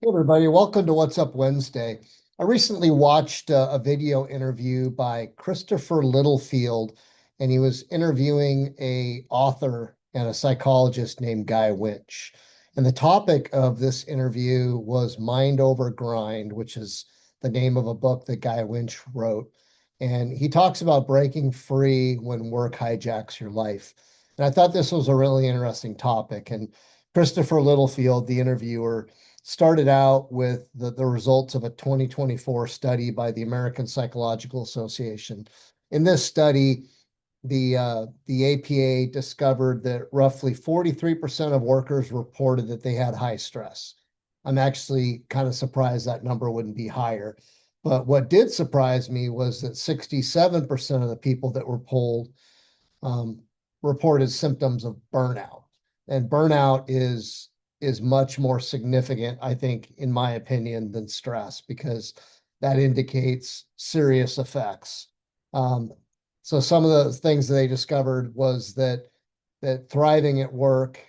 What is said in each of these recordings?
Hey everybody, welcome to What's Up Wednesday. I recently watched a video interview by Christopher Littlefield, and he was interviewing a author and a psychologist named Guy Winch. And the topic of this interview was Mind Over Grind, which is the name of a book that Guy Winch wrote. And he talks about breaking free when work hijacks your life. And I thought this was a really interesting topic. And Christopher Littlefield, the interviewer, started out with the results of a 2024 study by the American Psychological Association. In this study, the APA discovered that roughly 43% of workers reported that they had high stress. I'm actually kind of surprised that number wouldn't be higher. But what did surprise me was that 67% of the people that were polled um, reported symptoms of burnout. And burnout is much more significant, I think, in my opinion, than stress because that indicates serious effects. Um, so some of the things that they discovered was that thriving at work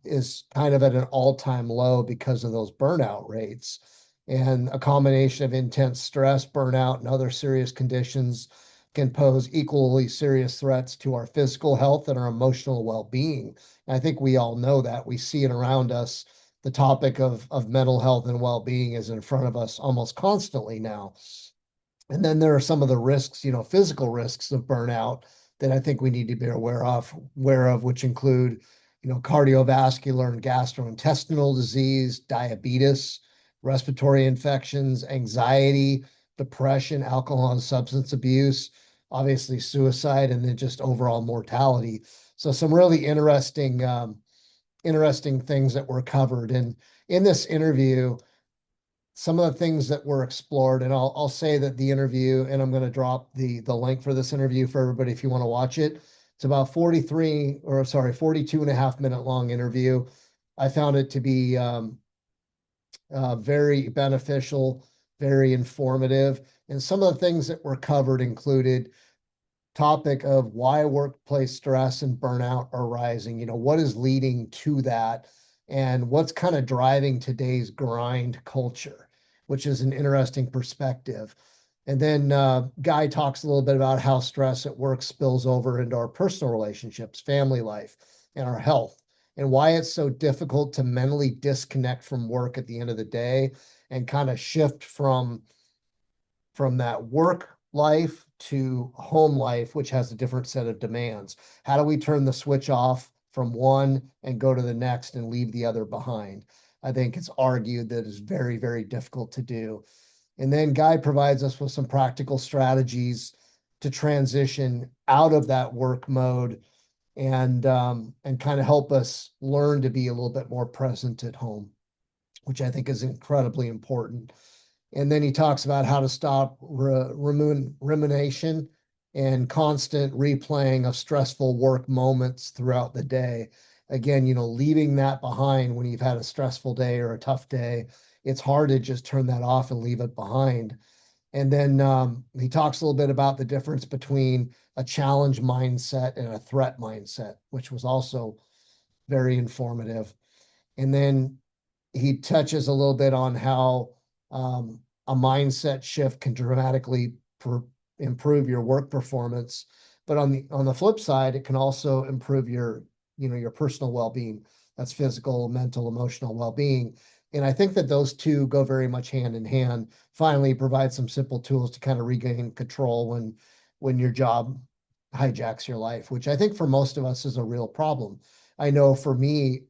is kind of at an all-time low because of those burnout rates. And a combination of intense stress, burnout, and other serious conditions can pose equally serious threats to our physical health and our emotional well-being. And I think we all know that. We see it around us. The topic of mental health and well-being is in front of us almost constantly now. And then there are some of the risks, physical risks of burnout that I think we need to be aware of, which include, cardiovascular and gastrointestinal disease, diabetes, respiratory infections, anxiety, depression, alcohol and substance abuse, obviously suicide, and then just overall mortality. So some really interesting things that were covered. And in this interview, some of the things that were explored, and I'll say that the interview, and I'm going to drop the link for this interview for everybody if you want to watch it. It's about 42 and a half minute long interview. I found it to be very beneficial, very informative. And some of the things that were covered included topic of why workplace stress and burnout are rising. What is leading to that and what's kind of driving today's grind culture, which is an interesting perspective. And then Guy talks a little bit about how stress at work spills over into our personal relationships, family life, and our health, and why it's so difficult to mentally disconnect from work at the end of the day and kind of shift from that work life to home life, which has a different set of demands. How do we turn the switch off from one and go to the next and leave the other behind? I think it's argued that it's very, very difficult to do. And then Guy provides us with some practical strategies to transition out of that work mode and kind of help us learn to be a little bit more present at home, which I think is incredibly important. And then he talks about how to stop rumination and constant replaying of stressful work moments throughout the day. Again, leaving that behind when you've had a stressful day or a tough day, it's hard to just turn that off and leave it behind. And then he talks a little bit about the difference between a challenge mindset and a threat mindset, which was also very informative. And then he touches a little bit on how a mindset shift can dramatically improve your work performance. But on the flip side, it can also improve your personal well-being. That's physical, mental, emotional well-being. And I think that those two go very much hand in hand. Finally, provide some simple tools to kind of regain control when your job hijacks your life, which I think for most of us is a real problem. I know for me,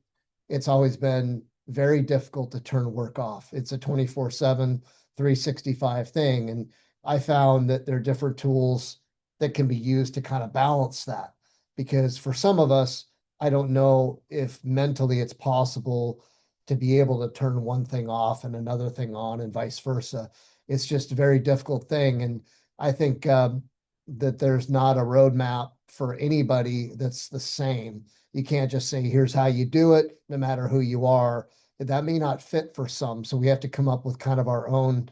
it's always been very difficult to turn work off. It's a 24/7, 365 thing. And I found that there are different tools that can be used to kind of balance that. Because for some of us, I don't know if mentally it's possible to be able to turn one thing off and another thing on and vice versa. It's just a very difficult thing. And I think that there's not a roadmap for anybody that's the same. You can't just say, here's how you do it, no matter who you are. That may not fit for some. So we have to come up with kind of our own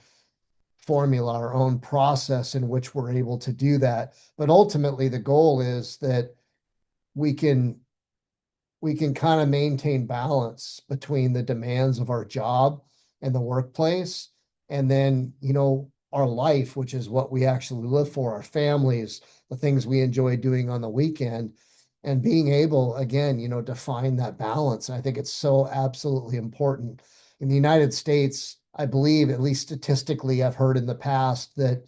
formula, our own process in which we're able to do that. But ultimately, the goal is that we can we can kind of maintain balance between the demands of our job and the workplace. And then, our life, which is what we actually live for, our families, the things we enjoy doing on the weekend, and being able, again, to find that balance. I think it's so absolutely important. In the United States, I believe, at least statistically, I've heard in the past that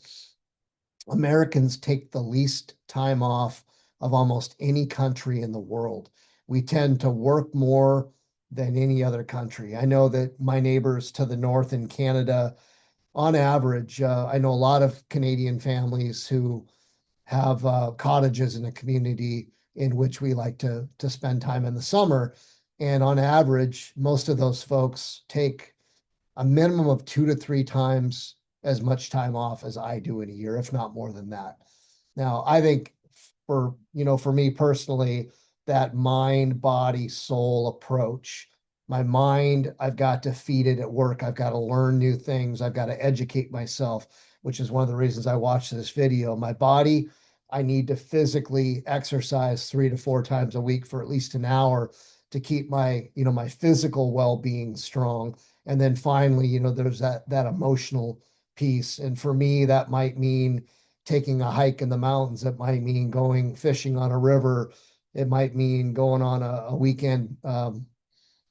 Americans take the least time off of almost any country in the world. We tend to work more than any other country. I know that my neighbors to the north in Canada, on average, I know a lot of Canadian families who have cottages in a community in which we like to spend time in the summer. And on average, most of those folks take a minimum of 2 to 3 times as much time off as I do in a year, if not more than that. Now, I think for me personally, that mind, body, soul approach, my mind, I've got to feed it at work. I've got to learn new things. I've got to educate myself, which is one of the reasons I watched this video. My body, I need to physically exercise 3 to 4 times a week for at least an hour to keep my physical well-being strong. And then finally, there's that emotional piece. And for me, that might mean taking a hike in the mountains. It might mean going fishing on a river. It might mean going on a weekend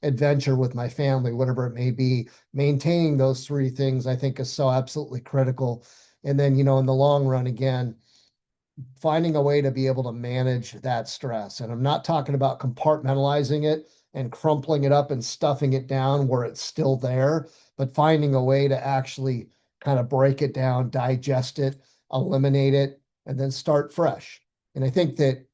adventure with my family, whatever it may be. Maintaining those three things, I think, is so absolutely critical. And then, in the long run, again, finding a way to be able to manage that stress. And I'm not talking about compartmentalizing it and crumpling it up and stuffing it down where it's still there, but finding a way to actually kind of break it down, digest it, eliminate it, and then start fresh. And I think that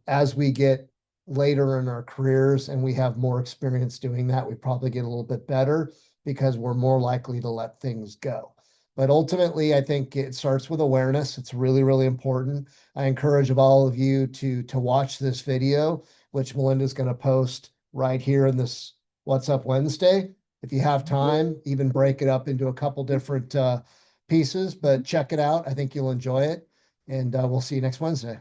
as we get later in our careers and we have more experience doing that, we probably get a little bit better because we're more likely to let things go. But ultimately, I think it starts with awareness. It's really, really important. I encourage all of you to watch this video, which Melinda's going to post right here in this What's Up Wednesday. If you have time, even break it up into a couple different pieces, but check it out. I think you'll enjoy it. And we'll see you next Wednesday.